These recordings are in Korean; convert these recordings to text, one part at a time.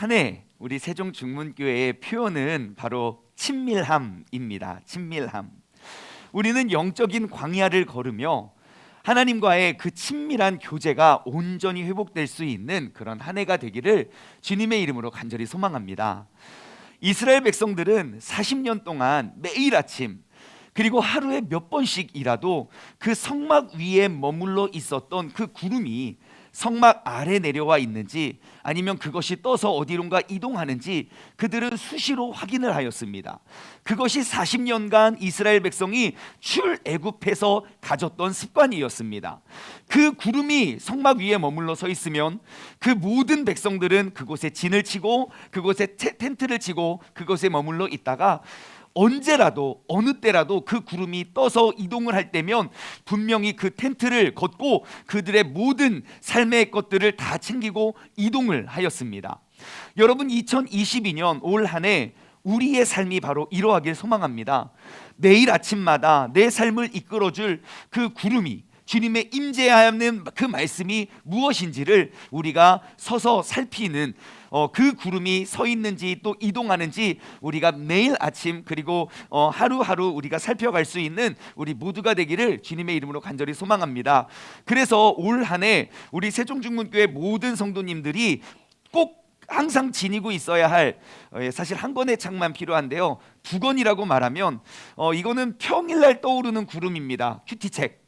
한 해 우리 세종중문교회의 표현은 바로 친밀함입니다. 친밀함. 우리는 영적인 광야를 걸으며 하나님과의 그 친밀한 교제가 온전히 회복될 수 있는 그런 한 해가 되기를 주님의 이름으로 간절히 소망합니다. 이스라엘 백성들은 40년 동안 매일 아침 그리고 하루에 몇 번씩이라도 그 성막 위에 머물러 있었던 그 구름이 성막 아래 내려와 있는지 아니면 그것이 떠서 어디론가 이동하는지 그들은 수시로 확인을 하였습니다. 그것이 40년간 이스라엘 백성이 출애굽해서 가졌던 습관이었습니다. 그 구름이 성막 위에 머물러 서 있으면 그 모든 백성들은 그곳에 진을 치고 그곳에 텐트를 치고 그곳에 머물러 있다가 언제라도 어느 때라도 그 구름이 떠서 이동을 할 때면 분명히 그 텐트를 걷고 그들의 모든 삶의 것들을 다 챙기고 이동을 하였습니다. 여러분, 2022년 올 한 해 우리의 삶이 바로 이러하길 소망합니다. 매일 아침마다 내 삶을 이끌어줄 그 구름이, 주님의 임재하는 그 말씀이 무엇인지를 우리가 서서 살피는 그 구름이 서 있는지 또 이동하는지 우리가 매일 아침 그리고 하루하루 우리가 살펴갈 수 있는 우리 모두가 되기를 주님의 이름으로 간절히 소망합니다. 그래서 올 한 해 우리 세종중문교회 모든 성도님들이 꼭 항상 지니고 있어야 할, 사실 한 권의 책만 필요한데요, 두 권이라고 말하면 이거는 평일날 떠오르는 구름입니다. 큐티책.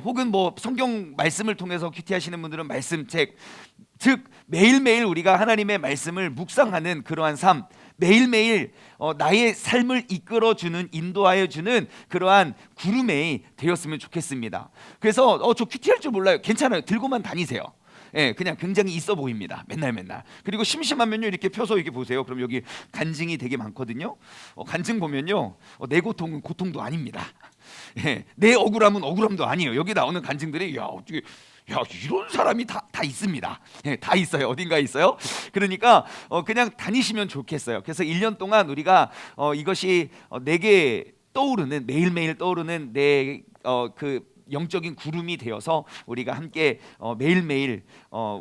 혹은 뭐 성경 말씀을 통해서 큐티하시는 분들은 말씀책, 즉 매일매일 우리가 하나님의 말씀을 묵상하는 그러한 삶, 매일매일 나의 삶을 이끌어주는, 인도하여주는 그러한 구름이 되었으면 좋겠습니다. 그래서 저 큐티할 줄 몰라요. 괜찮아요. 들고만 다니세요. 그냥 굉장히 있어 보입니다. 맨날. 그리고 심심하면요, 이렇게 펴서 이렇게 보세요. 그럼 여기 간증이 되게 많거든요. 간증 보면요, 내 고통은 고통도 아닙니다. 내 억울함은 억울함도 아니에요. 여기 나오는 간증들이 어떻게 이런 사람이 다 있습니다. 다 있어요. 어딘가에 있어요. 그러니까 그냥 다니시면 좋겠어요. 그래서 1년 동안 우리가 이것이 내게 떠오르는, 매일매일 떠오르는 내 그 영적인 구름이 되어서 우리가 함께 매일매일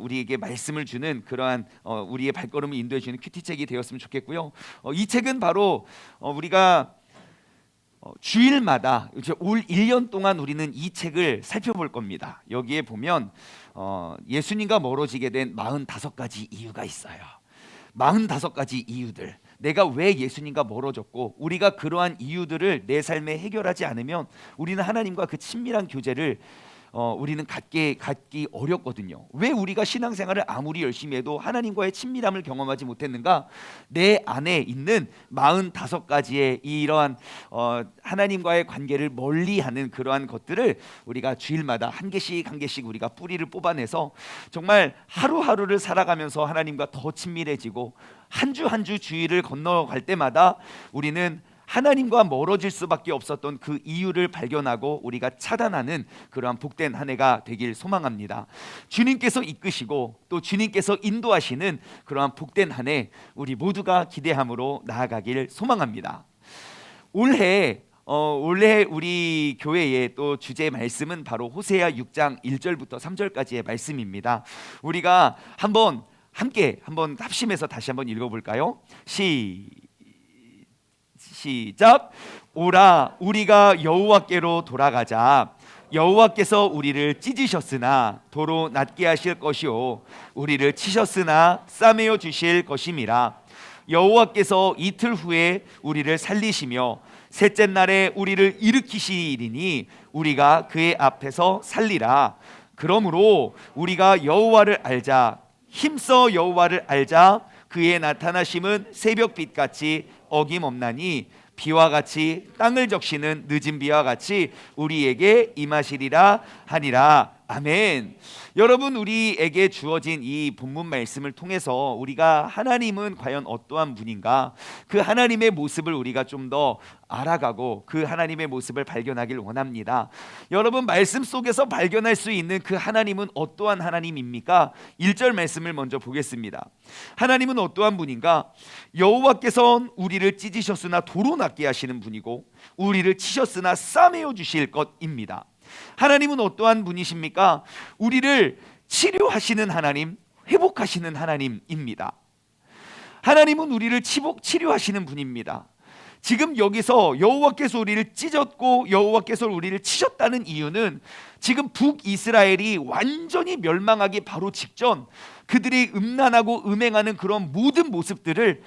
우리에게 말씀을 주는 그러한 우리의 발걸음을 인도해 주는 큐티책이 되었으면 좋겠고요. 이 책은 바로 우리가 주일마다 올 1년 동안 우리는 이 책을 살펴볼 겁니다. 여기에 보면 예수님과 멀어지게 된 45가지 이유가 있어요. 45가지 이유들, 내가 왜 예수님과 멀어졌고 우리가 그러한 이유들을 내 삶에 해결하지 않으면 우리는 하나님과 그 친밀한 교제를 우리는 갖기 어렵거든요. 왜 우리가 신앙생활을 아무리 열심히 해도 하나님과의 친밀함을 경험하지 못했는가? 내 안에 있는 45가지의 이러한 하나님과의 관계를 멀리하는 그러한 것들을 우리가 주일마다 한 개씩 우리가 뿌리를 뽑아내서 정말 하루하루를 살아가면서 하나님과 더 친밀해지고 한 주 한 주 주일을 건너갈 때마다 우리는 하나님과 멀어질 수밖에 없었던 그 이유를 발견하고 우리가 차단하는 그러한 복된 한 해가 되길 소망합니다. 주님께서 이끄시고 또 주님께서 인도하시는 그러한 복된 한 해 우리 모두가 기대함으로 나아가길 소망합니다. 올해 우리 교회의 또 주제 말씀은 바로 호세아 6장 1절부터 3절까지의 말씀입니다. 우리가 함께 합심해서 다시 한번 읽어볼까요? 시작. 오라, 우리가 여호와께로 돌아가자. 여호와께서 우리를 찢으셨으나 도로 낫게 하실 것이요 우리를 치셨으나 싸매어 주실 것임이라. 여호와께서 이틀 후에 우리를 살리시며 셋째 날에 우리를 일으키시리니 우리가 그의 앞에서 살리라. 그러므로 우리가 여호와를 알자. 힘써 여호와를 알자. 그의 나타나심은 새벽빛같이 어김없나니 비와 같이 땅을 적시는 늦은 비와 같이 우리에게 임하시리라 하니라. 아멘. 여러분, 우리에게 주어진 이 본문 말씀을 통해서 우리가 하나님은 과연 어떠한 분인가, 그 하나님의 모습을 우리가 좀 더 알아가고 그 하나님의 모습을 발견하길 원합니다. 여러분, 말씀 속에서 발견할 수 있는 그 하나님은 어떠한 하나님입니까? 1절 말씀을 먼저 보겠습니다. 하나님은 어떠한 분인가? 여호와께서 우리를 찢으셨으나 도로 낫게 하시는 분이고 우리를 치셨으나 싸매어 주실 것입니다. 하나님은 어떠한 분이십니까? 우리를 치료하시는 하나님, 회복하시는 하나님입니다. 하나님은 우리를 치료하시는 분입니다. 지금 여기서 여호와께서 우리를 찢었고 여호와께서 우리를 치셨다는 이유는 지금 북이스라엘이 완전히 멸망하기 바로 직전 그들이 음란하고 음행하는 그런 모든 모습들을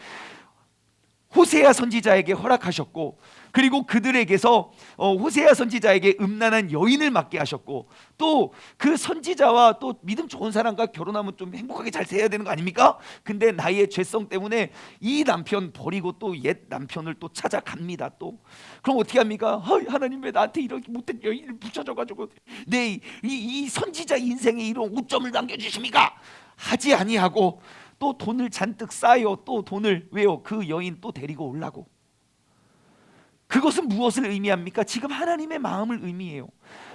호세아 선지자에게 허락하셨고, 그리고 그들에게서 호세아 선지자에게 음란한 여인을 맡게 하셨고, 또 그 선지자와 또 믿음 좋은 사람과 결혼하면 좀 행복하게 잘 살아야 되는 거 아닙니까? 근데 나의 죄성 때문에 이 남편 버리고 또 옛 남편을 또 찾아갑니다. 또 그럼 어떻게 합니까? 하나님 왜 나한테 이렇게 못된 여인을 붙여줘가지고 내 이 선지자 인생에 이런 오점을 남겨주십니까? 하지 아니하고 또 돈을 잔뜩 쌓여 또 돈을 왜요? 그 여인 또 데리고 오려고. 그것은 무엇을 의미합니까? 지금 하나님의 마음을 의미해요.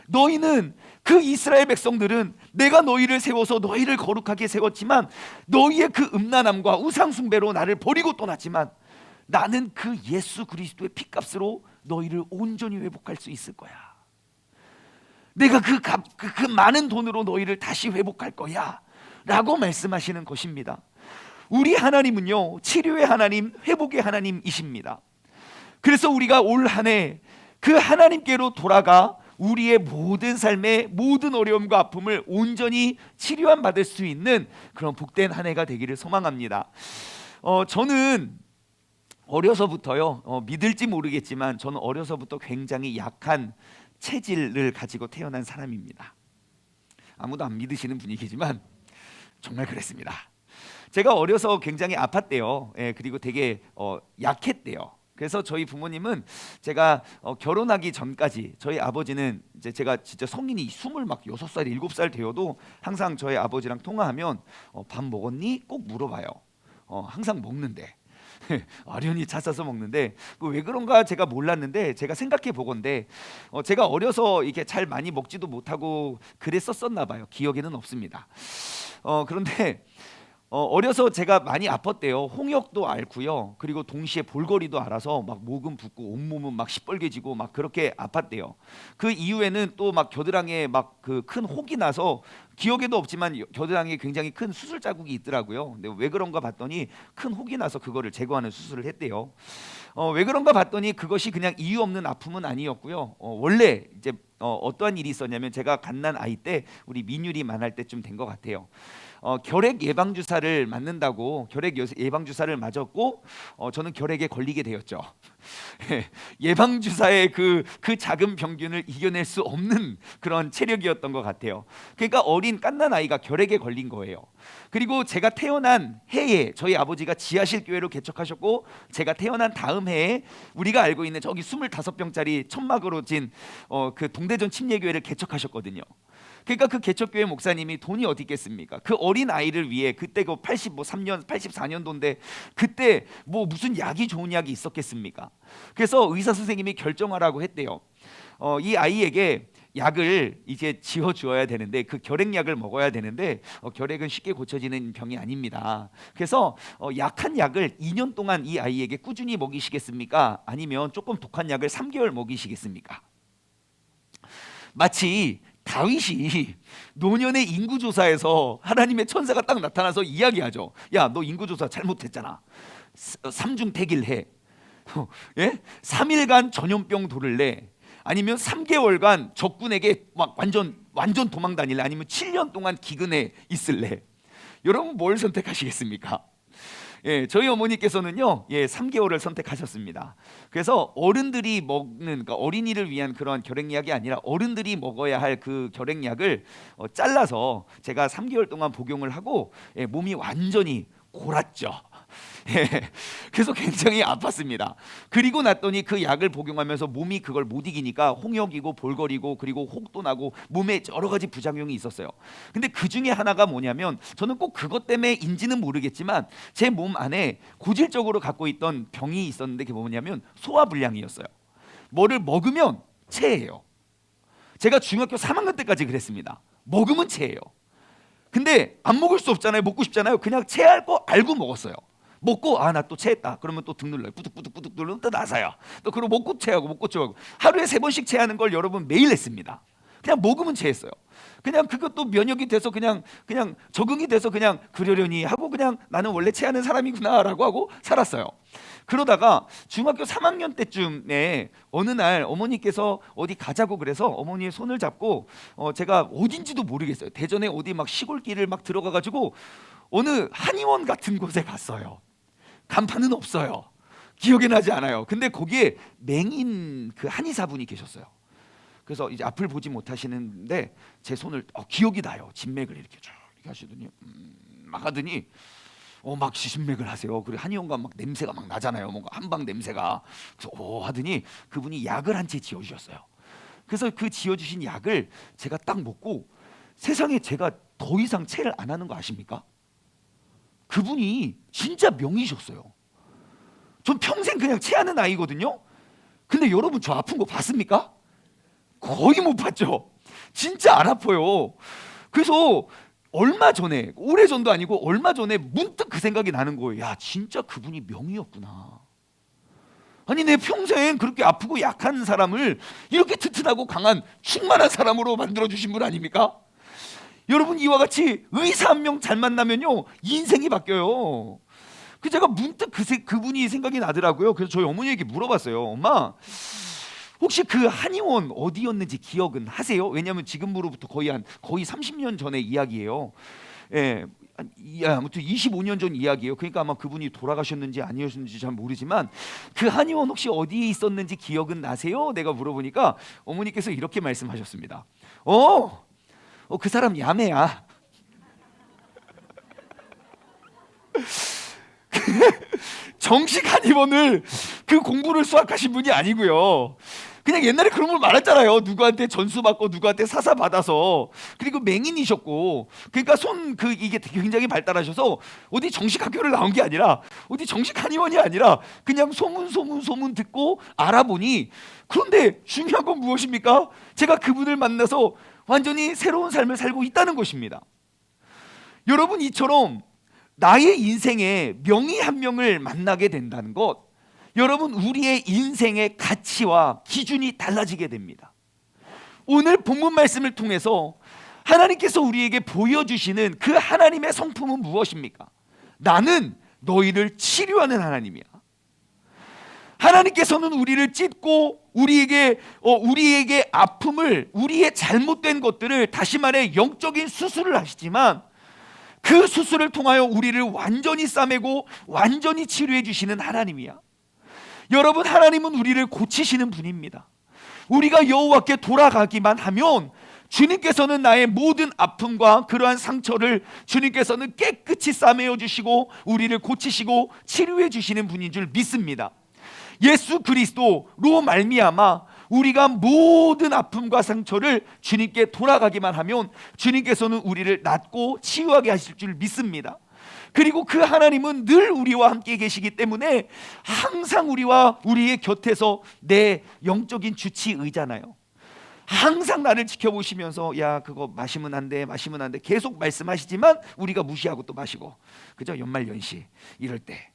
너희는 그 이스라엘 백성들은 내가 너희를 세워서 너희를 거룩하게 세웠지만 너희의 그 음란함과 우상 숭배로 나를 버리고 떠났지만 나는 그 예수 그리스도의 피값으로 너희를 온전히 회복할 수 있을 거야. 내가 그 많은 돈으로 너희를 다시 회복할 거야 라고 말씀하시는 것입니다. 우리 하나님은요, 치료의 하나님, 회복의 하나님이십니다. 그래서 우리가 올 한 해 그 하나님께로 돌아가 우리의 모든 삶의 모든 어려움과 아픔을 온전히 치료함 받을 수 있는 그런 복된 한 해가 되기를 소망합니다. 저는 어려서부터요, 믿을지 모르겠지만 저는 어려서부터 굉장히 약한 체질을 가지고 태어난 사람입니다. 아무도 안 믿으시는 분위기지만 정말 그랬습니다. 제가 어려서 굉장히 아팠대요. 그리고 되게 약했대요. 그래서 저희 부모님은 제가 결혼하기 전까지 저희 아버지는 이제 제가 진짜 성인이 26살, 7살 되어도 항상 저희 아버지랑 통화하면 밥 먹었니? 꼭 물어봐요. 항상 먹는데 아련히 차 싸서 먹는데 왜 그런가 제가 몰랐는데 제가 생각해 보건데 제가 어려서 이렇게 잘 많이 먹지도 못하고 그랬었나 봐요. 기억에는 없습니다. 그런데 어려서 제가 많이 아팠대요. 홍역도 앓고요. 그리고 동시에 볼거리도 앓아서 막 목은 붓고 온몸은 막 시뻘개지고 막 그렇게 아팠대요. 그 이후에는 또 막 겨드랑이에 막 그 큰 혹이 나서 기억에도 없지만 겨드랑이에 굉장히 큰 수술 자국이 있더라고요. 근데 왜 그런가 봤더니 큰 혹이 나서 그거를 제거하는 수술을 했대요. 왜 그런가 봤더니 그것이 그냥 이유 없는 아픔은 아니었고요. 원래 이제 어떠한 일이 있었냐면 제가 갓난 아이 때 우리 민율이 만날 때쯤 된 것 같아요. 결핵 예방 주사를 맞는다고 결핵 예방 주사를 맞았고 저는 결핵에 걸리게 되었죠. 예방 주사의 그 작은 병균을 이겨낼 수 없는 그런 체력이었던 것 같아요. 그러니까 어린 갓난 아이가 결핵에 걸린 거예요. 그리고 제가 태어난 해에 저희 아버지가 지하실 교회로 개척하셨고 제가 태어난 다음 해에 우리가 알고 있는 저기 25평짜리 천막으로 진 그 동대전 침례교회를 개척하셨거든요. 그러니까 그 개척교회 목사님이 돈이 어디 있겠습니까? 그 어린 아이를 위해 그때 그 83년, 84년도인데 그때 뭐 무슨 약이 좋은 약이 있었겠습니까? 그래서 의사 선생님이 결정하라고 했대요. 이 아이에게 약을 이제 지어 주어야 되는데 그 결핵약을 먹어야 되는데 결핵은 쉽게 고쳐지는 병이 아닙니다. 그래서 약한 약을 2년 동안 이 아이에게 꾸준히 먹이시겠습니까? 아니면 조금 독한 약을 3개월 먹이시겠습니까? 마치 다윗이 노년의 인구조사에서 하나님의 천사가 딱 나타나서 이야기하죠. 야, 너 인구조사 잘못했잖아. 3중 택일해. 3일간 전염병 돌을래? 아니면 3개월간 적군에게 막 완전 도망 다닐래? 아니면 7년 동안 기근에 있을래? 여러분 뭘 선택하시겠습니까? 저희 어머니께서는요, 3개월을 선택하셨습니다. 그래서 어른들이 먹는, 그러니까 어린이를 위한 그런 결핵약이 아니라 어른들이 먹어야 할 그 결핵약을 잘라서 제가 3개월 동안 복용을 하고 몸이 완전히 골았죠. 그래서 굉장히 아팠습니다. 그리고 났더니 그 약을 복용하면서 몸이 그걸 못 이기니까 홍역이고 볼거리고 그리고 혹도 나고 몸에 여러 가지 부작용이 있었어요. 근데 그 중에 하나가 뭐냐면 저는 꼭 그것 때문에인지는 모르겠지만 제 몸 안에 고질적으로 갖고 있던 병이 있었는데 그게 뭐냐면 소화불량이었어요. 뭐를 먹으면 체해요. 제가 중학교 3학년 때까지 그랬습니다. 먹으면 체해요. 근데 안 먹을 수 없잖아요. 먹고 싶잖아요. 그냥 체할 거 알고 먹었어요. 먹고 나 또 체했다. 그러면 또 등 눌러요. 뿌득뿌득뿌득 누르면 또 나사요. 또 그리고 먹고 체하고 하루에 3번씩 체하는 걸 여러분 매일 했습니다. 그냥 먹으면 체했어요. 그냥 그것도 면역이 돼서 그냥 적응이 돼서 그냥 그러려니 하고 그냥 나는 원래 체하는 사람이구나라고 하고 살았어요. 그러다가 중학교 3학년 때쯤에 어느 날 어머니께서 어디 가자고 그래서 어머니의 손을 잡고 제가 어딘지도 모르겠어요. 대전에 어디 막 시골길을 막 들어가가지고 어느 한의원 같은 곳에 갔어요. 간판은 없어요. 기억이 나지 않아요. 근데 거기에 맹인 그 한의사분이 계셨어요. 그래서 이제 앞을 보지 못하시는데 제 손을 기억이 나요. 진맥을 이렇게 쭉 이렇게 하시더니 막 하더니 막 진맥을 하세요. 그리고 한의원 가면 막 냄새가 막 나잖아요. 뭔가 한방 냄새가. 그래서 하더니 그분이 약을 한 채 지어주셨어요. 그래서 그 지어주신 약을 제가 딱 먹고 세상에 제가 더 이상 체를 안 하는 거 아십니까? 그분이 진짜 명의셨어요. 전 평생 그냥 체하는 아이거든요. 근데 여러분 저 아픈 거 봤습니까? 거의 못 봤죠. 진짜 안 아파요. 그래서 얼마 전에, 오래전도 아니고 얼마 전에 문득 그 생각이 나는 거예요. 야, 진짜 그분이 명의였구나. 아니 내 평생 그렇게 아프고 약한 사람을 이렇게 튼튼하고 강한 충만한 사람으로 만들어주신 분 아닙니까? 여러분 이와 같이 의사 한 명 잘 만나면요 인생이 바뀌어요. 그 제가 문득 그분이 생각이 나더라고요. 그래서 저희 어머니에게 물어봤어요. 엄마, 혹시 그 한의원 어디였는지 기억은 하세요? 왜냐하면 지금으로부터 거의 30년 전의 이야기예요. 예, 아무튼 25년 전 이야기예요. 그러니까 아마 그분이 돌아가셨는지 아니었는지 잘 모르지만 그 한의원 혹시 어디에 있었는지 기억은 나세요? 내가 물어보니까 어머니께서 이렇게 말씀하셨습니다. 그 사람 야매야. 정식 한의원을 그 공부를 수학하신 분이 아니고요. 그냥 옛날에 그런 걸 말했잖아요. 누구한테 전수 받고 누구한테 사사 받아서. 그리고 맹인이셨고, 그러니까 이게 굉장히 발달하셔서 어디 정식 학교를 나온 게 아니라, 어디 정식 한의원이 아니라 그냥 소문 듣고 알아보니, 그런데 중요한 건 무엇입니까? 제가 그분을 만나서 완전히 새로운 삶을 살고 있다는 것입니다. 여러분, 이처럼 나의 인생에 명의 한 명을 만나게 된다는 것, 여러분 우리의 인생의 가치와 기준이 달라지게 됩니다. 오늘 본문 말씀을 통해서 하나님께서 우리에게 보여주시는 그 하나님의 성품은 무엇입니까? 나는 너희를 치료하는 하나님이야. 하나님께서는 우리를 찢고 우리에게 아픔을, 우리의 잘못된 것들을, 다시 말해 영적인 수술을 하시지만 그 수술을 통하여 우리를 완전히 싸매고 완전히 치료해 주시는 하나님이야. 여러분, 하나님은 우리를 고치시는 분입니다. 우리가 여호와께 돌아가기만 하면 주님께서는 나의 모든 아픔과 그러한 상처를 주님께서는 깨끗이 싸매어 주시고 우리를 고치시고 치료해 주시는 분인 줄 믿습니다. 예수 그리스도로 말미암아 우리가 모든 아픔과 상처를 주님께 돌아가기만 하면 주님께서는 우리를 낫고 치유하게 하실 줄 믿습니다. 그리고 그 하나님은 늘 우리와 함께 계시기 때문에 항상 우리의 곁에서 내 영적인 주치의잖아요. 항상 나를 지켜보시면서 야, 그거 마시면 안 돼 계속 말씀하시지만 우리가 무시하고 또 마시고, 그죠? 연말연시 이럴 때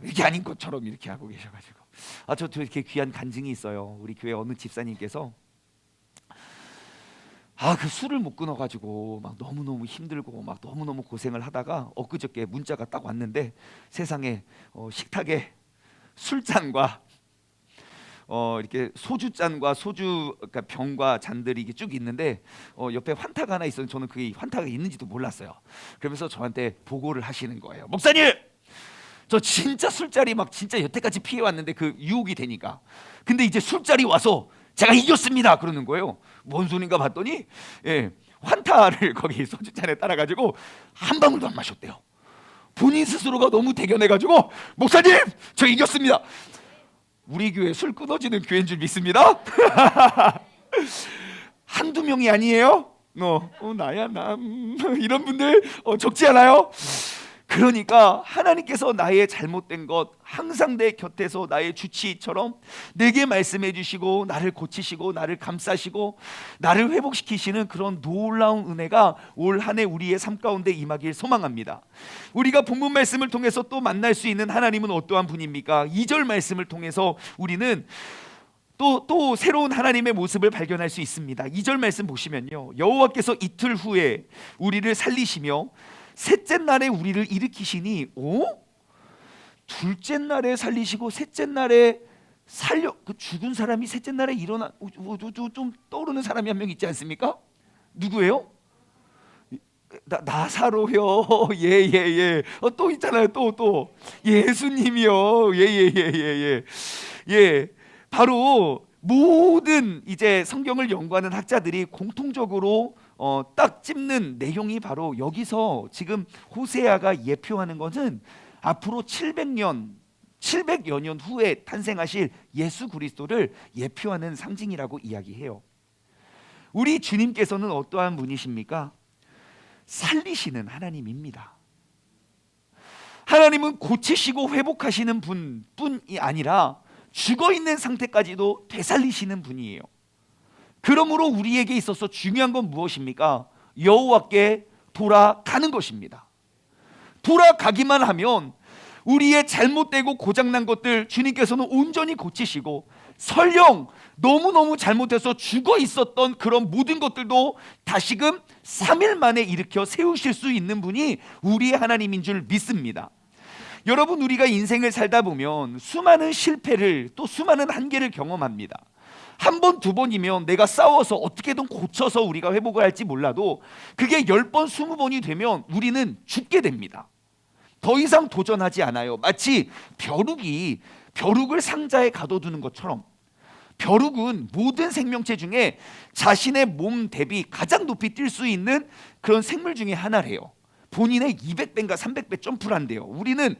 이게 아닌 것처럼 이렇게 하고 계셔가지고, 저 이렇게 귀한 간증이 있어요. 우리 교회 어느 집사님께서 그 술을 못 끊어가지고 막 너무너무 힘들고 막 너무너무 고생을 하다가 엊그저께 문자가 딱 왔는데, 세상에 식탁에 술잔과 이렇게 소주잔과 그러니까 병과 잔들이 이게 쭉 있는데 옆에 환타가 하나 있었는데 저는 그게 환타가 있는지도 몰랐어요. 그러면서 저한테 보고를 하시는 거예요. 목사님, 저 진짜 술자리 막 진짜 여태까지 피해왔는데 그 유혹이 되니까, 근데 이제 술자리 와서 제가 이겼습니다 그러는 거예요. 뭔 소린가 봤더니 환타를 거기 소주잔에 따라가지고 한 방울도 안 마셨대요. 본인 스스로가 너무 대견해가지고 목사님 저 이겼습니다. 우리 교회 술 끊어지는 교회인 줄 믿습니다. 한두 명이 아니에요. 나야 나 이런 분들 적지 않아요. 그러니까 하나님께서 나의 잘못된 것 항상 내 곁에서 나의 주치의처럼 내게 말씀해 주시고 나를 고치시고 나를 감싸시고 나를 회복시키시는 그런 놀라운 은혜가 올 한 해 우리의 삶 가운데 임하길 소망합니다. 우리가 본문 말씀을 통해서 또 만날 수 있는 하나님은 어떠한 분입니까? 2절 말씀을 통해서 우리는 또 새로운 하나님의 모습을 발견할 수 있습니다. 2절 말씀 보시면요, 여호와께서 이틀 후에 우리를 살리시며 셋째 날에 우리를 일으키시니, 둘째 날에 살리시고 셋째 날에 그 죽은 사람이 셋째 날에 일어나, 좀 떠오르는 사람이 한 명 있지 않습니까? 누구예요? 나사로요. 예. 또 있잖아요. 또 예수님이요. 예. 바로 모든 이제 성경을 연구하는 학자들이 공통적으로 딱 찝는 내용이 바로 여기서 지금 호세아가 예표하는 것은 앞으로 700여 년 후에 탄생하실 예수 그리스도를 예표하는 상징이라고 이야기해요. 우리 주님께서는 어떠한 분이십니까? 살리시는 하나님입니다. 하나님은 고치시고 회복하시는 분뿐이 아니라 죽어있는 상태까지도 되살리시는 분이에요. 그러므로 우리에게 있어서 중요한 건 무엇입니까? 여호와께 돌아가는 것입니다. 돌아가기만 하면 우리의 잘못되고 고장난 것들 주님께서는 온전히 고치시고, 설령 너무너무 잘못해서 죽어 있었던 그런 모든 것들도 다시금 3일 만에 일으켜 세우실 수 있는 분이 우리의 하나님인 줄 믿습니다. 여러분, 우리가 인생을 살다 보면 수많은 실패를, 또 수많은 한계를 경험합니다. 한 번, 두 번이면 내가 싸워서 어떻게든 고쳐서 우리가 회복을 할지 몰라도 그게 10번, 20번이 되면 우리는 죽게 됩니다. 더 이상 도전하지 않아요. 마치 벼룩을 상자에 가둬두는 것처럼, 벼룩은 모든 생명체 중에 자신의 몸 대비 가장 높이 뛸 수 있는 그런 생물 중에 하나래요. 본인의 200배인가 300배 점프를 한대요. 우리는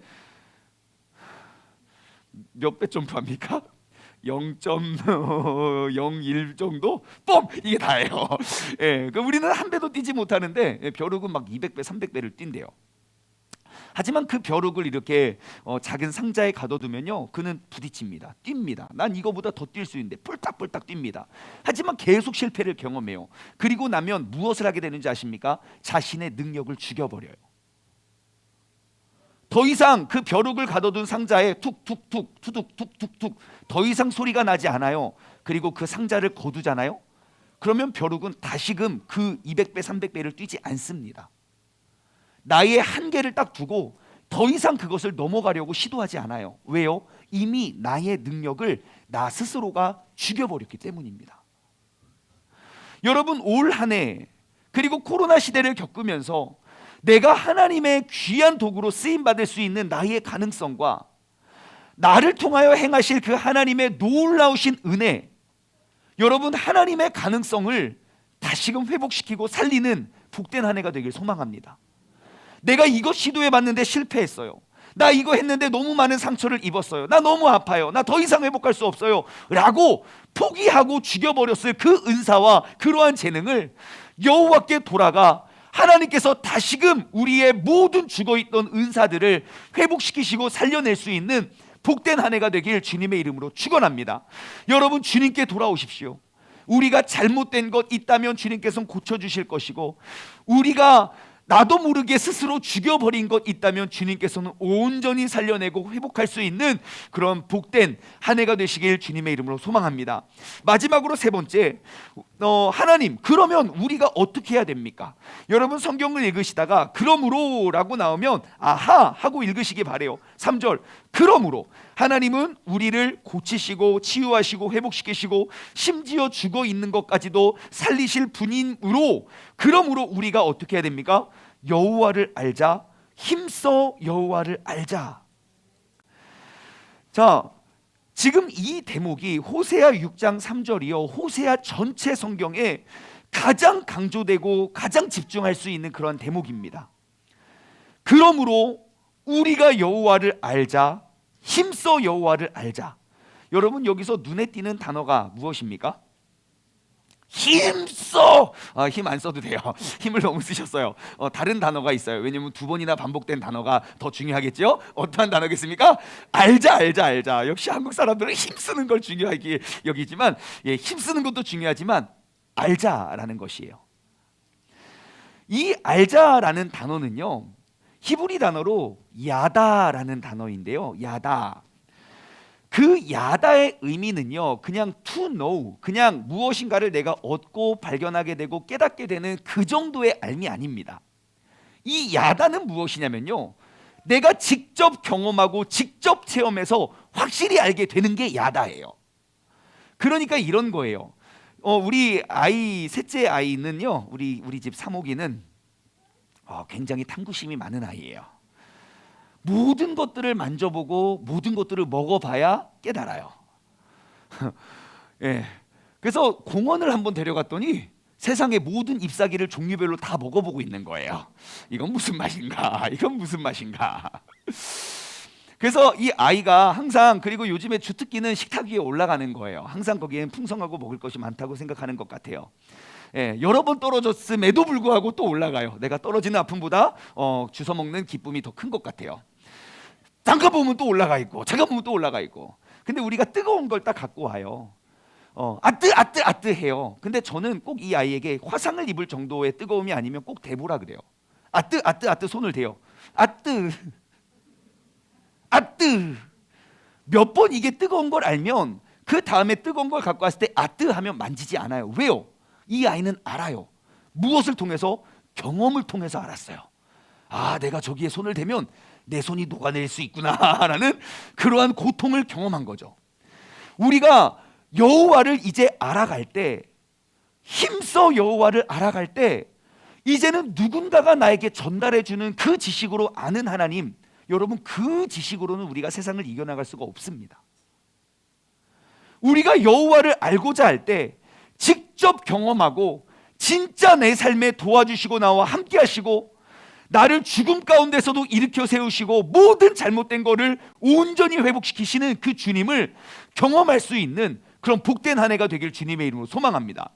몇 배 점프합니까? 0.01 정도? 뻥! 이게 다예요. 예, 그러니까 우리는 한 배도 뛰지 못하는데 벼룩은 막 200배, 300배를 뛴대요. 하지만 그 벼룩을 이렇게 작은 상자에 가둬두면요, 그는 부딪힙니다. 뜁니다. 난 이거보다 더 뛸 수 있는데 폴딱폴딱 뜁니다. 하지만 계속 실패를 경험해요. 그리고 나면 무엇을 하게 되는지 아십니까? 자신의 능력을 죽여버려요. 더 이상 그 벼룩을 가둬둔 상자에 툭툭툭 투둑툭툭툭 더 이상 소리가 나지 않아요. 그리고 그 상자를 거두잖아요. 그러면 벼룩은 다시금 그 200배 300배를 뛰지 않습니다. 나의 한계를 딱 두고 더 이상 그것을 넘어가려고 시도하지 않아요. 왜요? 이미 나의 능력을 나 스스로가 죽여버렸기 때문입니다. 여러분, 올 한 해 그리고 코로나 시대를 겪으면서 내가 하나님의 귀한 도구로 쓰임받을 수 있는 나의 가능성과 나를 통하여 행하실 그 하나님의 놀라우신 은혜, 여러분, 하나님의 가능성을 다시금 회복시키고 살리는 복된 한 해가 되길 소망합니다. 내가 이거 시도해봤는데 실패했어요. 나 이거 했는데 너무 많은 상처를 입었어요. 나 너무 아파요. 나 더 이상 회복할 수 없어요 라고 포기하고 죽여버렸을 그 은사와 그러한 재능을 여호와께 돌아가 하나님께서 다시금 우리의 모든 죽어있던 은사들을 회복시키시고 살려낼 수 있는 복된 한 해가 되길 주님의 이름으로 축원합니다. 여러분, 주님께 돌아오십시오. 우리가 잘못된 것 있다면 주님께서는 고쳐주실 것이고, 우리가 나도 모르게 스스로 죽여버린 것 있다면 주님께서는 온전히 살려내고 회복할 수 있는 그런 복된 한 해가 되시길 주님의 이름으로 소망합니다. 마지막으로 세 번째, 하나님, 그러면 우리가 어떻게 해야 됩니까? 여러분, 성경을 읽으시다가 그러므로 라고 나오면 아하 하고 읽으시기 바래요. 3절, 그러므로 하나님은 우리를 고치시고 치유하시고 회복시키시고 심지어 죽어 있는 것까지도 살리실 분이므로, 그러므로 우리가 어떻게 해야 됩니까? 여호와를 알자, 힘써 여호와를 알자. 자, 지금 이 대목이 호세아 6장 3절이요, 호세아 전체 성경에 가장 강조되고 가장 집중할 수 있는 그런 대목입니다. 그러므로 우리가 여호와를 알자, 힘써 여호와를 알자. 여러분, 여기서 눈에 띄는 단어가 무엇입니까? 힘써! 힘 안 써도 돼요. 힘을 너무 쓰셨어요. 다른 단어가 있어요. 왜냐면 두 번이나 반복된 단어가 더 중요하겠죠? 어떠한 단어겠습니까? 알자. 역시 한국 사람들은 힘쓰는 걸 중요하게 여기지만, 힘쓰는 것도 중요하지만 알자라는 것이에요. 이 알자라는 단어는요, 히브리 단어로 야다라는 단어인데요, 야다. 그 야다의 의미는요, 그냥 to know, 그냥 무엇인가를 내가 얻고 발견하게 되고 깨닫게 되는 그 정도의 알미 아닙니다. 이 야다는 무엇이냐면요, 내가 직접 경험하고 직접 체험해서 확실히 알게 되는 게 야다예요. 그러니까 이런 거예요. 우리 아이, 셋째 아이는요, 우리 집 사모기는 굉장히 탐구심이 많은 아이예요. 모든 것들을 만져보고 모든 것들을 먹어봐야 깨달아요. 예. 그래서 공원을 한번 데려갔더니 세상의 모든 잎사귀를 종류별로 다 먹어보고 있는 거예요. 이건 무슨 맛인가? 이건 무슨 맛인가? 그래서 이 아이가 항상, 그리고 요즘에 주특기는 식탁 위에 올라가는 거예요. 항상 거기엔 풍성하고 먹을 것이 많다고 생각하는 것 같아요. 예, 여러 번 떨어졌음에도 불구하고 또 올라가요. 내가 떨어지는 아픔보다 주워 먹는 기쁨이 더 큰 것 같아요. 잠깐 보면 또 올라가 있고, 잠깐 보면 또 올라가 있고. 근데 우리가 뜨거운 걸 딱 갖고 와요. 아뜨 해요. 근데 저는 꼭 이 아이에게 화상을 입을 정도의 뜨거움이 아니면 꼭 대보라 그래요. 아뜨 손을 대요. 아뜨 몇 번 이게 뜨거운 걸 알면 그 다음에 뜨거운 걸 갖고 왔을 때 아뜨 하면 만지지 않아요. 왜요? 이 아이는 알아요. 무엇을 통해서? 경험을 통해서 알았어요. 내가 저기에 손을 대면 내 손이 녹아낼 수 있구나라는 그러한 고통을 경험한 거죠. 우리가 여호와를 이제 알아갈 때, 힘써 여호와를 알아갈 때, 이제는 누군가가 나에게 전달해 주는 그 지식으로 아는 하나님, 여러분, 그 지식으로는 우리가 세상을 이겨나갈 수가 없습니다. 우리가 여호와를 알고자 할 때 직접 경험하고 진짜 내 삶에 도와주시고 나와 함께 하시고 나를 죽음 가운데서도 일으켜 세우시고 모든 잘못된 거를 온전히 회복시키시는 그 주님을 경험할 수 있는 그런 복된 한 해가 되길 주님의 이름으로 소망합니다.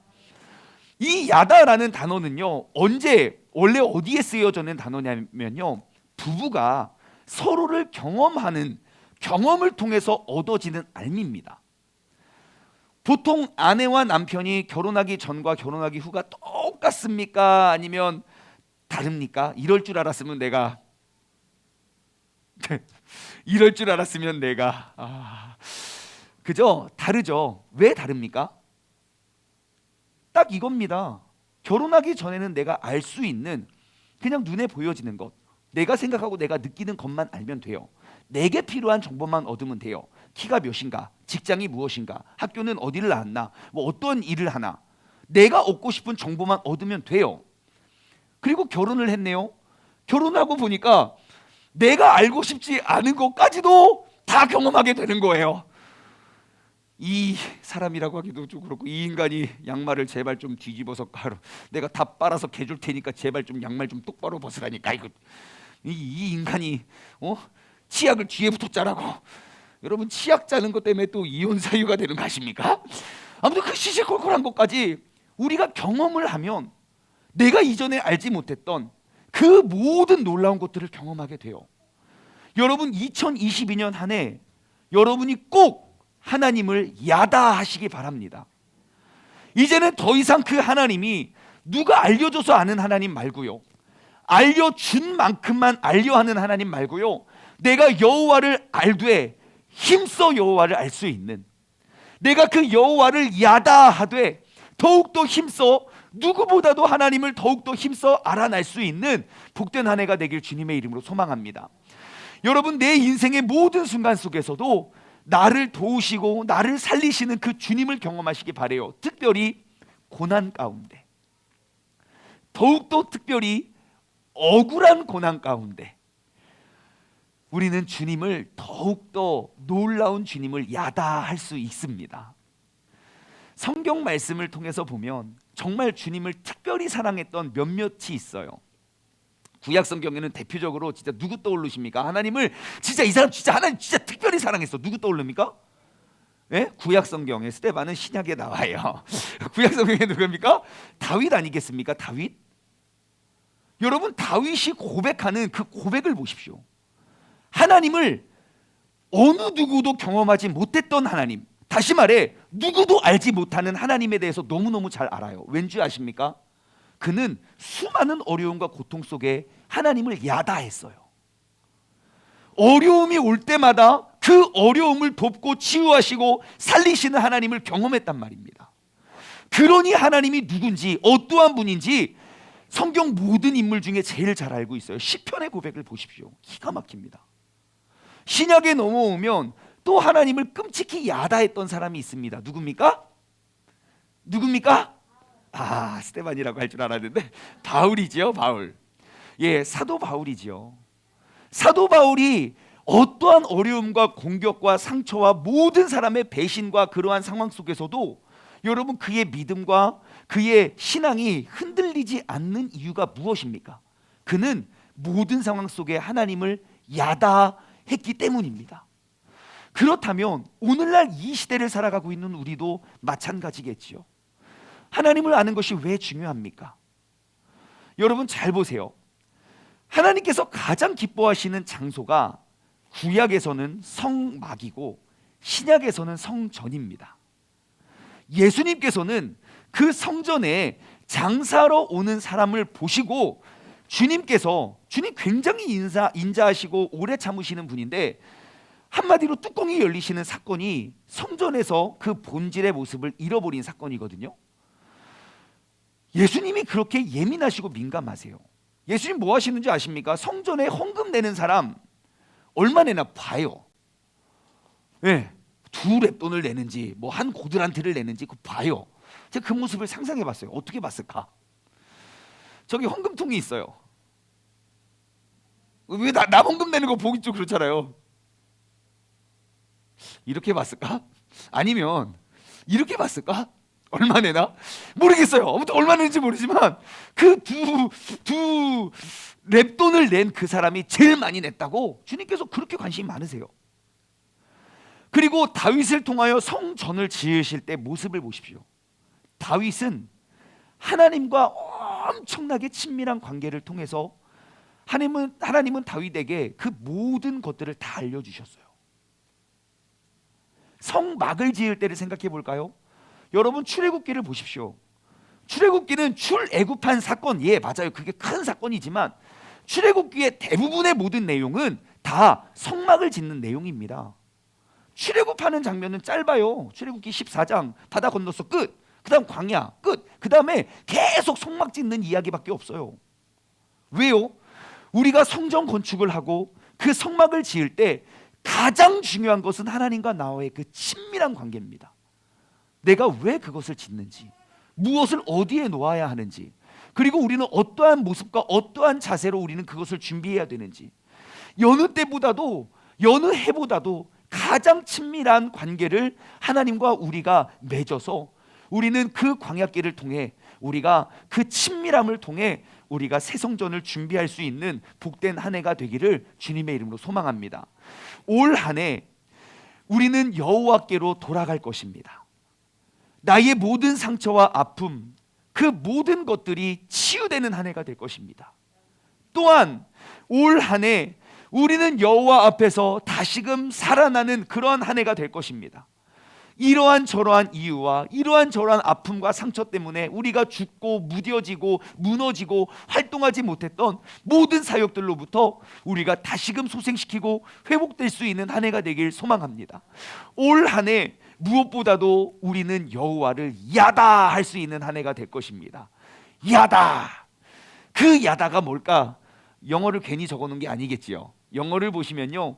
이 야다라는 단어는요, 원래 어디에 쓰여지는 단어냐면요, 부부가 서로를 경험하는, 경험을 통해서 얻어지는 알미입니다. 보통 아내와 남편이 결혼하기 전과 결혼하기 후가 똑같습니까? 아니면 다릅니까? 이럴 줄 알았으면 내가 그죠? 다르죠. 왜 다릅니까? 딱 이겁니다. 결혼하기 전에는 내가 알 수 있는, 그냥 눈에 보여지는 것, 내가 생각하고 내가 느끼는 것만 알면 돼요. 내게 필요한 정보만 얻으면 돼요. 키가 몇인가, 직장이 무엇인가, 학교는 어디를 나왔나, 뭐 어떤 일을 하나, 내가 얻고 싶은 정보만 얻으면 돼요. 그리고 결혼을 했네요. 결혼하고 보니까 내가 알고 싶지 않은 것까지도 다 경험하게 되는 거예요. 이 사람이라고 하기도 좀 그렇고, 이 인간이 양말을 제발 좀 뒤집어서 가로, 내가 다 빨아서 개줄 테니까 제발 좀 양말 좀 똑바로 벗으라니까. 이 인간이 치약을 뒤에부터 짜라고. 여러분, 치약 짜는 것 때문에 또 이혼 사유가 되는 거 아십니까? 아무튼 그 시시콜콜한 것까지 우리가 경험을 하면 내가 이전에 알지 못했던 그 모든 놀라운 것들을 경험하게 돼요. 여러분, 2022년 한 해 여러분이 꼭 하나님을 야다하시기 바랍니다. 이제는 더 이상 그 하나님이 누가 알려줘서 아는 하나님 말고요, 알려준 만큼만 알려하는 하나님 말고요, 내가 여호와를 알되 힘써 여호와를 알 수 있는, 내가 그 여호와를 야다하되 더욱더 힘써 누구보다도 하나님을 더욱더 힘써 알아낼 수 있는 복된 한 해가 되길 주님의 이름으로 소망합니다. 여러분, 내 인생의 모든 순간 속에서도 나를 도우시고 나를 살리시는 그 주님을 경험하시기 바래요. 특별히 고난 가운데, 더욱더 특별히 억울한 고난 가운데 우리는 주님을, 더욱더 놀라운 주님을 야다할 수 있습니다. 성경 말씀을 통해서 보면 정말 주님을 특별히 사랑했던 몇몇이 있어요. 구약 성경에는 대표적으로 진짜 누구 떠오르십니까? 하나님을 진짜, 이 사람 진짜 하나님 진짜 특별히 사랑했어. 누구 떠오릅니까? 예? 구약 성경에, 스데반은 신약에 나와요. 구약 성경에 누굽니까? 다윗 아니겠습니까? 다윗. 여러분, 다윗이 고백하는 그 고백을 보십시오. 하나님을 어느 누구도 경험하지 못했던 하나님, 다시 말해 누구도 알지 못하는 하나님에 대해서 너무너무 잘 알아요. 왠지 아십니까? 그는 수많은 어려움과 고통 속에 하나님을 야다했어요. 어려움이 올 때마다 그 어려움을 돕고 치유하시고 살리시는 하나님을 경험했단 말입니다. 그러니 하나님이 누군지 어떠한 분인지 성경 모든 인물 중에 제일 잘 알고 있어요. 시편의 고백을 보십시오. 기가 막힙니다. 신약에 넘어오면 또 하나님을 끔찍히 야다했던 사람이 있습니다. 누굽니까? 스데반이라고 할 줄 알았는데 바울이지요. 바울. 예, 사도 바울이지요. 사도 바울이 어떠한 어려움과 공격과 상처와 모든 사람의 배신과 그러한 상황 속에서도 여러분 그의 믿음과 그의 신앙이 흔들리지 않는 이유가 무엇입니까? 그는 모든 상황 속에 하나님을 야다했기 때문입니다. 그렇다면 오늘날 이 시대를 살아가고 있는 우리도 마찬가지겠지요. 하나님을 아는 것이 왜 중요합니까? 여러분 잘 보세요. 하나님께서 가장 기뻐하시는 장소가 구약에서는 성막이고 신약에서는 성전입니다. 예수님께서는 그 성전에 장사하러 오는 사람을 보시고 주님 굉장히 인자하시고 오래 참으시는 분인데 한마디로 뚜껑이 열리시는 사건이 성전에서 그 본질의 모습을 잃어버린 사건이거든요. 예수님이 그렇게 예민하시고 민감하세요. 예수님 뭐 하시는지 아십니까? 성전에 헌금 내는 사람 얼마 내나 봐요. 네, 2렙돈을 내는지 뭐 한 고드란트를 내는지 그거 봐요. 제가 그 모습을 상상해 봤어요. 어떻게 봤을까? 저기 헌금통이 있어요. 왜 남 헌금 내는 거 보기 좀 그렇잖아요. 이렇게 봤을까? 아니면 이렇게 봤을까? 얼마 내나? 모르겠어요. 아무튼 얼마 내는지 모르지만 그 두 렙돈을 낸 그 사람이 제일 많이 냈다고 주님께서 그렇게 관심이 많으세요. 그리고 다윗을 통하여 성전을 지으실 때 모습을 보십시오. 다윗은 하나님과 엄청나게 친밀한 관계를 통해서 하나님은 다윗에게 그 모든 것들을 다 알려주셨어요. 성막을 지을 때를 생각해 볼까요? 여러분 출애굽기를 보십시오. 출애굽기는 출애굽한 사건, 예 맞아요. 그게 큰 사건이지만 출애굽기의 대부분의 모든 내용은 다 성막을 짓는 내용입니다. 출애굽하는 장면은 짧아요. 출애굽기 14장 바다 건너서 끝. 그 다음 광야 끝. 그 다음에 계속 성막 짓는 이야기밖에 없어요. 왜요? 우리가 성전 건축을 하고 그 성막을 지을 때 가장 중요한 것은 하나님과 나와의 그 친밀한 관계입니다. 내가 왜 그것을 짓는지, 무엇을 어디에 놓아야 하는지, 그리고 우리는 어떠한 모습과 어떠한 자세로 우리는 그것을 준비해야 되는지, 여느 때보다도 여느 해보다도 가장 친밀한 관계를 하나님과 우리가 맺어서 우리는 그 광야길을 통해 우리가 그 친밀함을 통해 우리가 새 성전을 준비할 수 있는 복된 한 해가 되기를 주님의 이름으로 소망합니다. 올 한 해 우리는 여호와께로 돌아갈 것입니다. 나의 모든 상처와 아픔, 그 모든 것들이 치유되는 한 해가 될 것입니다. 또한 올 한 해 우리는 여호와 앞에서 다시금 살아나는 그러한 한 해가 될 것입니다. 이러한 저러한 이유와 이러한 저러한 아픔과 상처 때문에 우리가 죽고 무뎌지고 무너지고 활동하지 못했던 모든 사역들로부터 우리가 다시금 소생시키고 회복될 수 있는 한 해가 되길 소망합니다. 올 한 해 무엇보다도 우리는 여호와를 야다할 수 있는 한 해가 될 것입니다. 야다. 그 야다가 뭘까? 영어를 괜히 적어놓은 게 아니겠지요. 영어를 보시면요,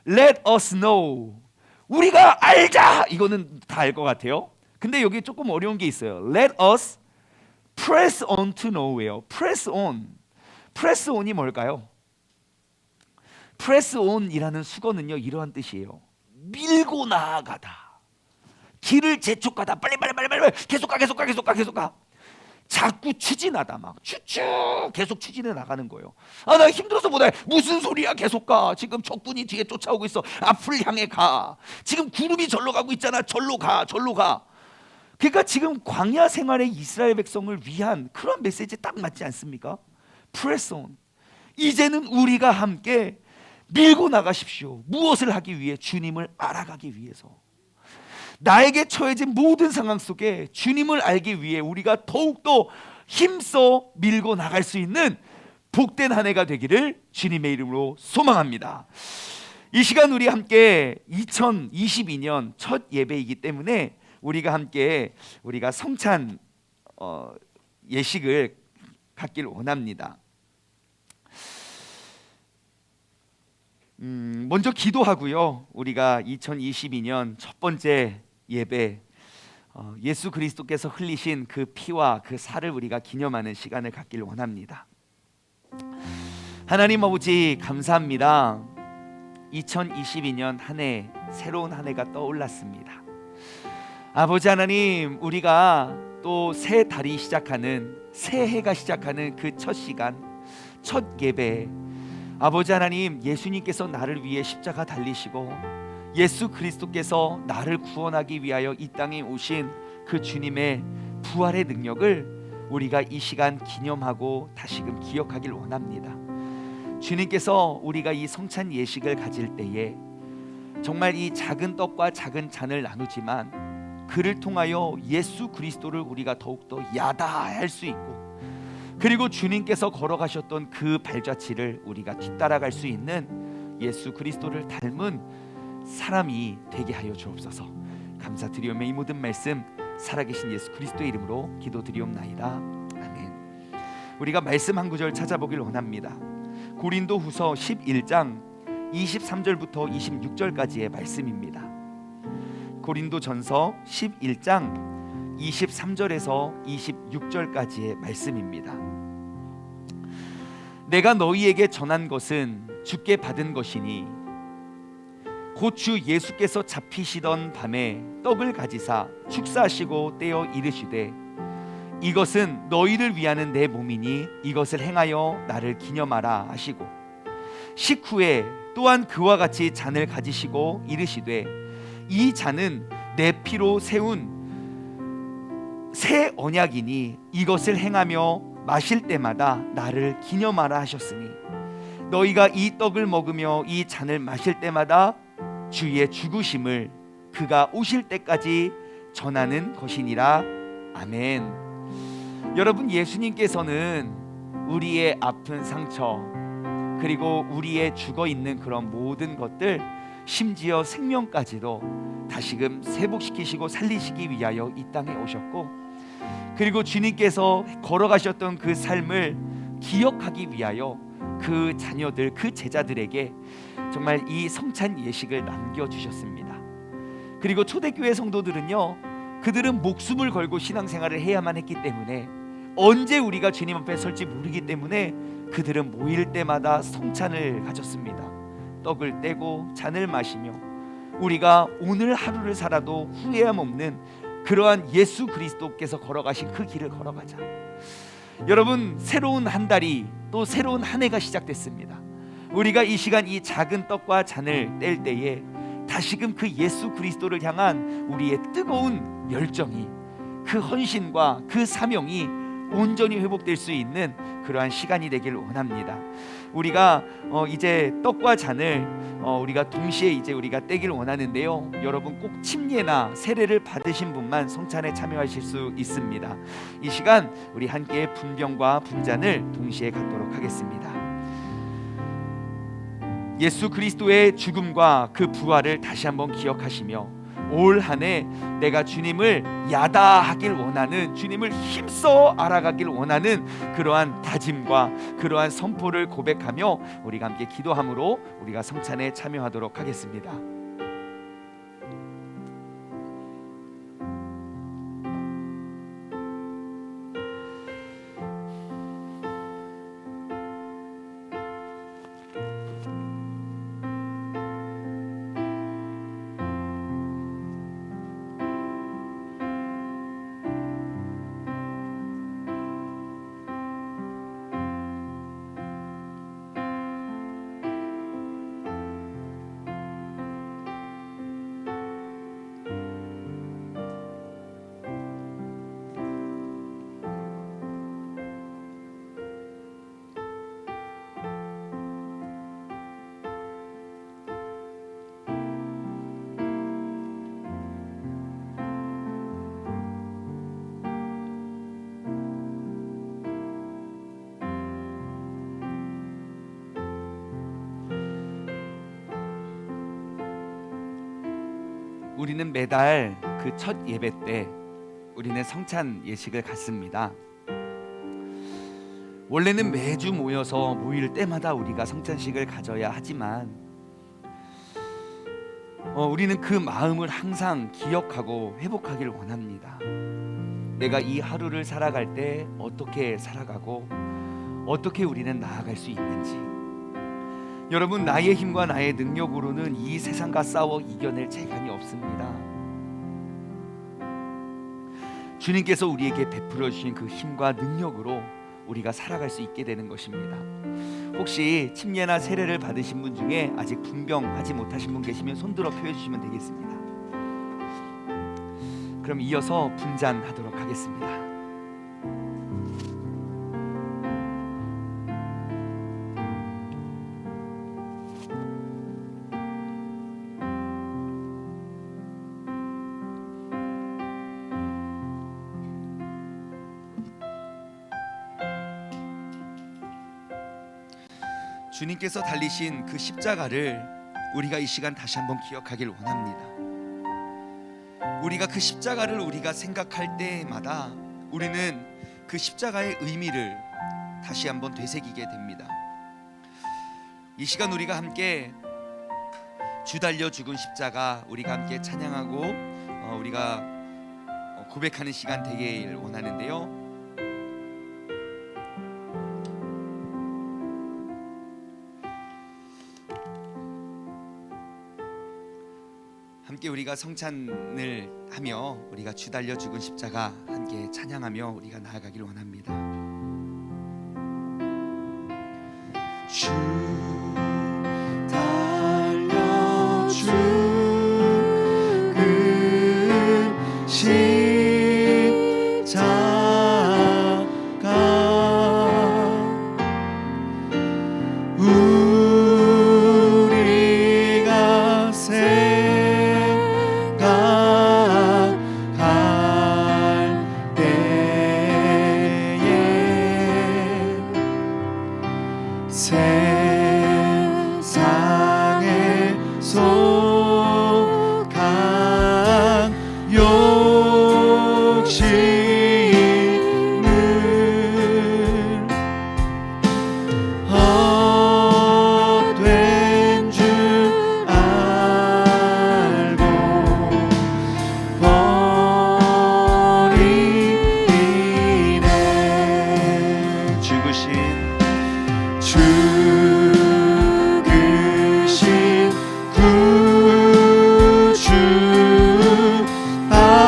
Let us know. 우리가 알자. 이거는 다 알 것 같아요. 근데 여기 조금 어려운 게 있어요. Let us press on to know예요. Press on. Press on이 뭘까요? Press on이라는 수거는요, 이러한 뜻이에요. 밀고 나아가다. 길을 재촉하다. 빨리 계속 가. 자꾸 추진하다. 막 추추 계속 추진해 나가는 거예요. 아, 나 힘들어서 못해. 무슨 소리야. 계속 가. 지금 적군이 뒤에 쫓아오고 있어. 앞을 향해 가. 지금 구름이 절로 가고 있잖아. 절로 가. 그러니까 지금 광야 생활의 이스라엘 백성을 위한 그런 메시지 딱 맞지 않습니까? Press on. 이제는 우리가 함께 밀고 나가십시오. 무엇을 하기 위해? 주님을 알아가기 위해서. 나에게 처해진 모든 상황 속에 주님을 알기 위해 우리가 더욱더 힘써 밀고 나갈 수 있는 복된 한 해가 되기를 주님의 이름으로 소망합니다. 이 시간 우리 함께 2022년 첫 예배이기 때문에 우리가 성찬 예식을 갖길 원합니다. 먼저 기도하고요. 우리가 2022년 첫 번째 예배, 예수 그리스도께서 흘리신 그 피와 그 살을 우리가 기념하는 시간을 갖길 원합니다. 하나님 아버지 감사합니다. 2022년 한 해, 새로운 한 해가 떠올랐습니다. 아버지 하나님, 우리가 또 새 달이 시작하는, 새 해가 시작하는 그 첫 시간, 첫 예배, 아버지 하나님, 예수님께서 나를 위해 십자가 달리시고 예수 그리스도께서 나를 구원하기 위하여 이 땅에 오신 그 주님의 부활의 능력을 우리가 이 시간 기념하고 다시금 기억하길 원합니다. 주님께서 우리가 이 성찬 예식을 가질 때에 정말 이 작은 떡과 작은 잔을 나누지만 그를 통하여 예수 그리스도를 우리가 더욱더 야다할 수 있고, 그리고 주님께서 걸어가셨던 그 발자취를 우리가 뒤따라갈 수 있는 예수 그리스도를 닮은 사람이 되게 하여 주옵소서. 감사드리오며 이 모든 말씀 살아계신 예수 그리스도의 이름으로 기도드리옵나이다. 아멘. 우리가 말씀 한 구절 찾아보길 원합니다. 고린도후서 11장 23절부터 26절까지의 말씀입니다. 고린도전서 11장 23절에서 26절까지의 말씀입니다. 내가 너희에게 전한 것은 주께 받은 것이니 곧 주 예수께서 잡히시던 밤에 떡을 가지사 축사하시고 떼어 이르시되 이것은 너희를 위하는 내 몸이니 이것을 행하여 나를 기념하라 하시고, 식후에 또한 그와 같이 잔을 가지시고 이르시되 이 잔은 내 피로 세운 새 언약이니 이것을 행하며 마실 때마다 나를 기념하라 하셨으니 너희가 이 떡을 먹으며 이 잔을 마실 때마다 주의 죽으심을 그가 오실 때까지 전하는 것이니라. 아멘. 여러분, 예수님께서는 우리의 아픈 상처, 그리고 우리의 죽어있는 그런 모든 것들, 심지어 생명까지도 다시금 회복시키시고 살리시기 위하여 이 땅에 오셨고, 그리고 주님께서 걸어가셨던 그 삶을 기억하기 위하여 그 자녀들, 그 제자들에게 정말 이 성찬 예식을 남겨주셨습니다. 그리고 초대교회 성도들은요, 그들은 목숨을 걸고 신앙생활을 해야만 했기 때문에 언제 우리가 주님 앞에 설지 모르기 때문에 그들은 모일 때마다 성찬을 가졌습니다. 떡을 떼고 잔을 마시며 우리가 오늘 하루를 살아도 후회함 없는 그러한 예수 그리스도께서 걸어가신 그 길을 걸어가자. 여러분, 새로운 한 달이, 또 새로운 한 해가 시작됐습니다. 우리가 이 시간 이 작은 떡과 잔을 뗄 때에 다시금 그 예수 그리스도를 향한 우리의 뜨거운 열정이, 그 헌신과 그 사명이 온전히 회복될 수 있는 그러한 시간이 되길 원합니다. 우리가 이제 떡과 잔을 우리가 동시에 이제 우리가 떼길 원하는데요. 여러분, 꼭 침례나 세례를 받으신 분만 성찬에 참여하실 수 있습니다. 이 시간 우리 함께 분병과 분잔을 동시에 갖도록 하겠습니다. 예수 그리스도의 죽음과 그 부활을 다시 한번 기억하시며 올 한 해 내가 주님을 야다하길 원하는, 주님을 힘써 알아가길 원하는 그러한 다짐과 그러한 선포를 고백하며 우리가 함께 기도함으로 우리가 성찬에 참여하도록 하겠습니다. 우리는 매달 그 첫 예배 때 우리는 성찬 예식을 갖습니다. 원래는 매주 모여서 모일 때마다 우리가 성찬식을 가져야 하지만 우리는 그 마음을 항상 기억하고 회복하길 원합니다. 내가 이 하루를 살아갈 때 어떻게 살아가고 어떻게 우리는 나아갈 수 있는지. 여러분, 나의 힘과 나의 능력으로는 이 세상과 싸워 이겨낼 재간이 없습니다. 주님께서 우리에게 베풀어 주신 그 힘과 능력으로 우리가 살아갈 수 있게 되는 것입니다. 혹시 침례나 세례를 받으신 분 중에 아직 분병하지 못하신 분 계시면 손들어 표해 주시면 되겠습니다. 그럼 이어서 분잔하도록 하겠습니다. 주님께서 달리신 그 십자가를 우리가 이 시간 다시 한번 기억하길 원합니다. 우리가 그 십자가를 우리가 생각할 때마다 우리는 그 십자가의 의미를 다시 한번 되새기게 됩니다. 이 시간 우리가 함께 주 달려 죽은 십자가 우리가 함께 찬양하고 우리가 고백하는 시간 되길 원하는데요. 함께 우리가 성찬을 하며 우리가 주 달려 죽은 십자가 함께 찬양하며 우리가 나아가길 원합니다. 주 달려 죽은 십자가 우리가 세상에 속한 욕심을 헛된 줄 알고 버리네. 죽으신 구주 밖에는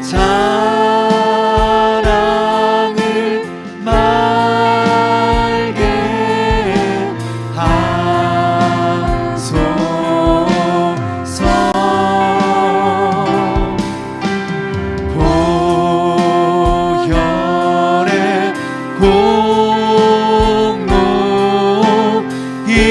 자랑을 말게 하소서. 보혈의 공로 힘입어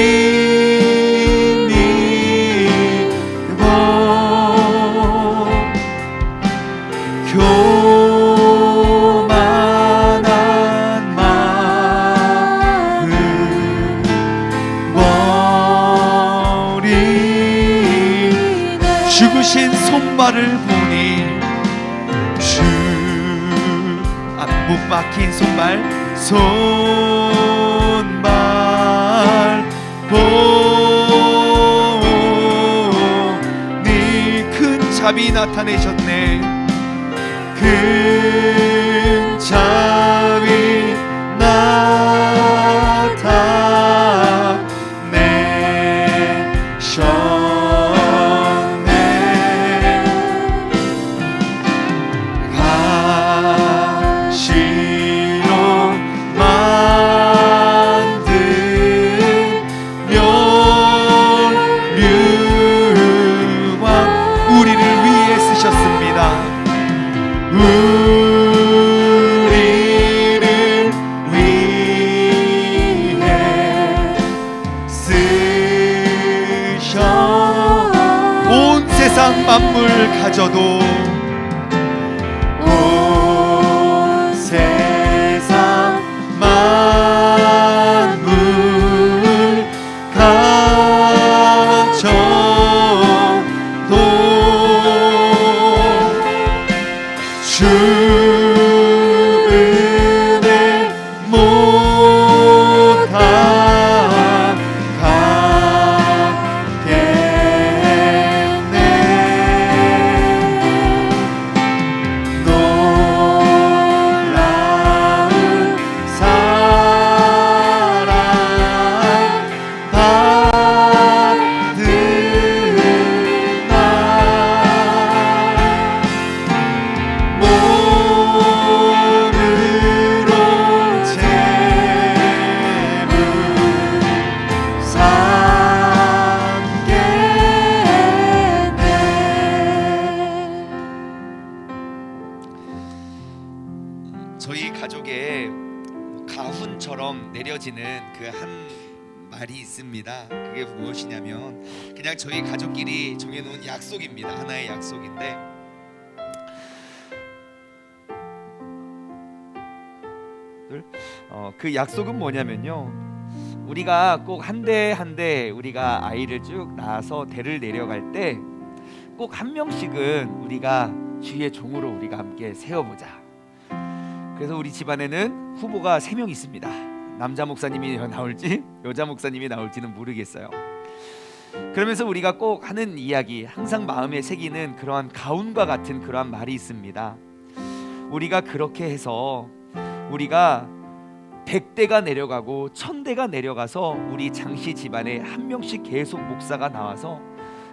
교만한 마음 버리네. 죽으신 손발을 보니 못 박힌 손발 보니 큰 자비 나타내셨네. 큰 자비 나타내셨네. 가시로 만든 멸류관 우리를 위해 쓰셨습니다. 우리를 위해 쓰셔. 온 세상 만물 가져도 온 세상 만물 그 한 말이 있습니다. 그게 무엇이냐면 그냥 저희 가족끼리 정해놓은 약속입니다. 하나의 약속인데 그 약속은 뭐냐면요, 우리가 꼭 한 대 한 대 우리가 아이를 쭉 낳아서 대를 내려갈 때 꼭 한 명씩은 우리가 주의 종으로 우리가 함께 세워보자. 그래서 우리 집안에는 후보가 3명 있습니다. 남자 목사님이 나올지 여자 목사님이 나올지는 모르겠어요. 그러면서 우리가 꼭 하는 이야기, 항상 마음에 새기는 그러한 가훈과 같은 그러한 말이 있습니다. 우리가 그렇게 해서 우리가 100대가 내려가고 1000대가 내려가서 우리 장씨 집안에 한 명씩 계속 목사가 나와서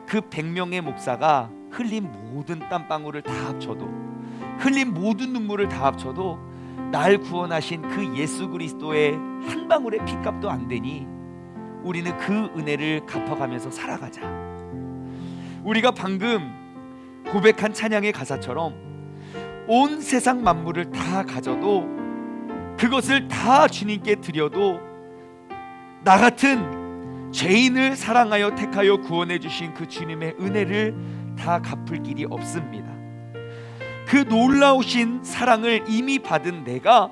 그 100명의 목사가 흘린 모든 땀방울을 다 합쳐도, 흘린 모든 눈물을 다 합쳐도 날 구원하신 그 예수 그리스도의 한 방울의 피값도 안 되니 우리는 그 은혜를 갚아가면서 살아가자. 우리가 방금 고백한 찬양의 가사처럼 온 세상 만물을 다 가져도, 그것을 다 주님께 드려도 나 같은 죄인을 사랑하여 택하여 구원해 주신 그 주님의 은혜를 다 갚을 길이 없습니다. 그 놀라우신 사랑을 이미 받은 내가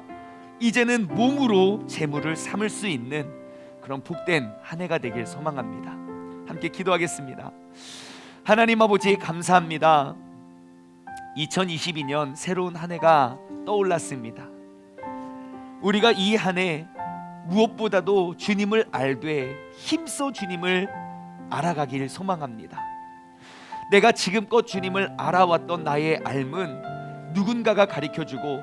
이제는 몸으로 재물을 삼을 수 있는 그런 복된 한 해가 되길 소망합니다. 함께 기도하겠습니다. 하나님 아버지, 감사합니다. 2022년 새로운 한 해가 떠올랐습니다. 우리가 이 한 해 무엇보다도 주님을 알되 힘써 주님을 알아가길 소망합니다. 내가 지금껏 주님을 알아왔던 나의 알문, 누군가가 가르쳐주고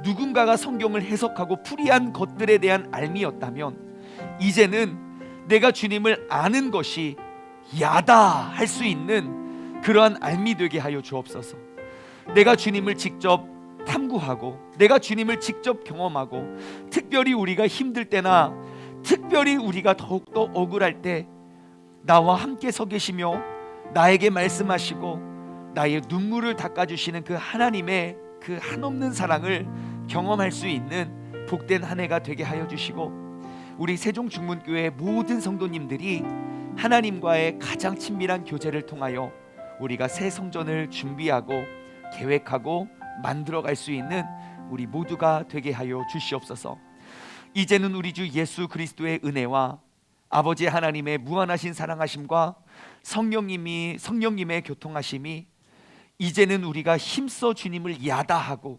누군가가 성경을 해석하고 풀이한 것들에 대한 알미였다면, 이제는 내가 주님을 아는 것이 야다 할 수 있는 그러한 알미 되게 하여 주옵소서. 내가 주님을 직접 탐구하고 내가 주님을 직접 경험하고, 특별히 우리가 힘들 때나 특별히 우리가 더욱더 억울할 때 나와 함께 서 계시며 나에게 말씀하시고 나의 눈물을 닦아주시는 그 하나님의 그 한없는 사랑을 경험할 수 있는 복된 한 해가 되게 하여 주시고, 우리 세종중문교회 모든 성도님들이 하나님과의 가장 친밀한 교제를 통하여 우리가 새 성전을 준비하고 계획하고 만들어갈 수 있는 우리 모두가 되게 하여 주시옵소서. 이제는 우리 주 예수 그리스도의 은혜와 아버지 하나님의 무한하신 사랑하심과 성령님의 교통하심이 이제는 우리가 힘써 주님을 야다하고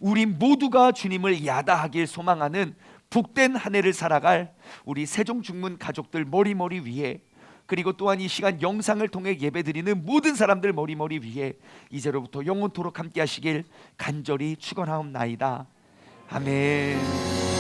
우리 모두가 주님을 야다하길 소망하는 복된 한 해를 살아갈 우리 세종중문 가족들 머리머리 위에, 그리고 또한 이 시간 영상을 통해 예배드리는 모든 사람들 머리머리 위에 이제로부터 영원토록 함께 하시길 간절히 축원하옵나이다. 아멘.